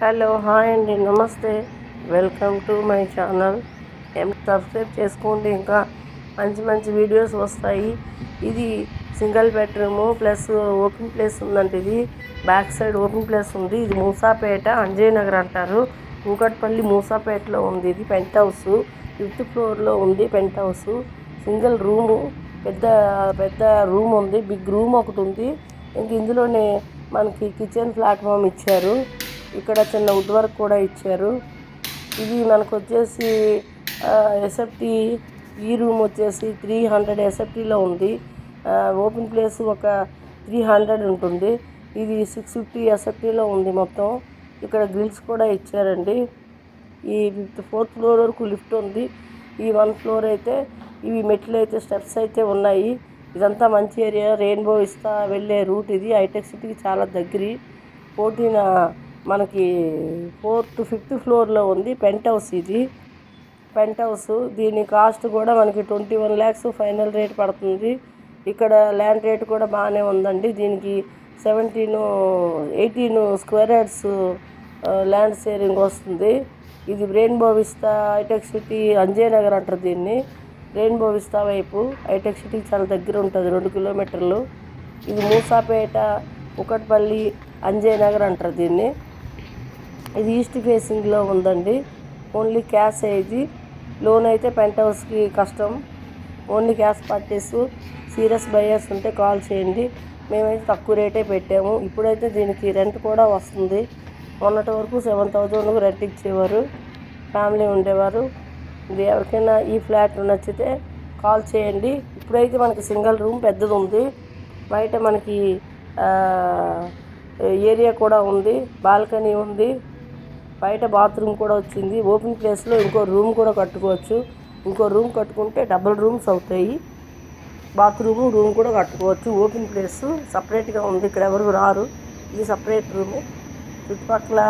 Hello, hi అండి, నమస్తే. Welcome to my channel. Subscribe చేసుకోండి, ఇంకా మంచి మంచి వీడియోస్ వస్తాయి. ఇది single bedroom plus open place ఉందండి. ఇది బ్యాక్ సైడ్ ఓపెన్ ప్లేస్ ఉంది. ఇది మూసాపేట, అంజయ్ నగర్ అంటారు. కూకట్పల్లి మూసాపేటలో ఉంది. ఇది పెంట్ హౌస్, 5th ఫ్లోర్లో ఉంది. పెంట్ హౌస్ సింగిల్ రూము, పెద్ద పెద్ద రూమ్ ఉంది. బిగ్ రూమ్ ఒకటి ఉంది. ఇంక ఇందులోనే మనకి కిచెన్ ప్లాట్ఫామ్ ఇచ్చారు. ఇక్కడ చిన్న వుడ్ వర్క్ కూడా ఇచ్చారు. ఇది మనకు వచ్చేసి ఎస్ఎఫ్టీ. ఈ రూమ్ వచ్చేసి 300 ఎస్ఎఫ్టీలో ఉంది. ఓపెన్ ప్లేస్ ఒక 300 ఉంటుంది. ఇది 650 ఎస్ఎఫ్టీలో ఉంది మొత్తం. ఇక్కడ గ్రిల్స్ కూడా ఇచ్చారండి. ఈ 4th ఫ్లోర్ వరకు లిఫ్ట్ ఉంది. ఈ 1 ఫ్లోర్ అయితే ఇవి మెట్లు అయితే స్టెప్స్ అయితే ఉన్నాయి. ఇదంతా మంచి ఏరియా. రెయిన్బో విస్తా వెళ్ళే రూట్ ఇది. హైటెక్ సిటీకి చాలా దగ్గరి. 14 మనకి 4th to 5th ఫ్లోర్లో ఉంది. పెంట్ హౌస్ ఇది. పెంట్ హౌస్ దీని కాస్ట్ కూడా మనకి 21 lakhs ఫైనల్ రేట్ పడుతుంది. ఇక్కడ ల్యాండ్ రేట్ కూడా బాగానే ఉందండి. దీనికి 18 స్క్వేర్ యార్డ్స్ ల్యాండ్ షేరింగ్ వస్తుంది. ఇది రెయిన్బో విస్తా, హైటెక్ సిటీ, అంజయ్ నగర్ అంటారు దీన్ని. రెయిన్బో విస్తా వైపు హైటెక్ సిటీకి చాలా దగ్గర ఉంటుంది, 2 కిలోమీటర్లు. ఇది మూసాపేట, కూకట్పల్లి, అంజయ్ నగర్ అంటారు దీన్ని. ఇది ఈస్ట్ ఫేసింగ్లో ఉందండి. ఓన్లీ క్యాష్ ఇది. లోన్ అయితే పెంట్ హౌస్కి కష్టం. Only cash purchase. Serious buyers ఉంటే కాల్ చేయండి. మేమైతే తక్కువ రేటే పెట్టాము. ఇప్పుడైతే దీనికి రెంట్ కూడా వస్తుంది. మొన్నటి వరకు 7,000 రెంట్ ఇచ్చేవారు, ఫ్యామిలీ ఉండేవారు. ఇది ఎవరికైనా ఈ ఫ్లాట్ నచ్చితే కాల్ చేయండి. ఇప్పుడైతే మనకి సింగిల్ రూమ్ పెద్దది ఉంది. బయట మనకి ఏరియా కూడా ఉంది, బాల్కనీ ఉంది, బయట బాత్రూమ్ కూడా వచ్చింది. ఓపెన్ ప్లేస్లో ఇంకో రూమ్ కూడా కట్టుకోవచ్చు. ఇంకో రూమ్ కట్టుకుంటే డబుల్ రూమ్స్ అవుతాయి. బాత్రూము, రూమ్ కూడా కట్టుకోవచ్చు. ఓపెన్ ప్లేస్ సపరేట్గా ఉంది. ఇక్కడ ఎవరు రారు. ఇది సపరేట్ రూము. చుట్టుపక్కల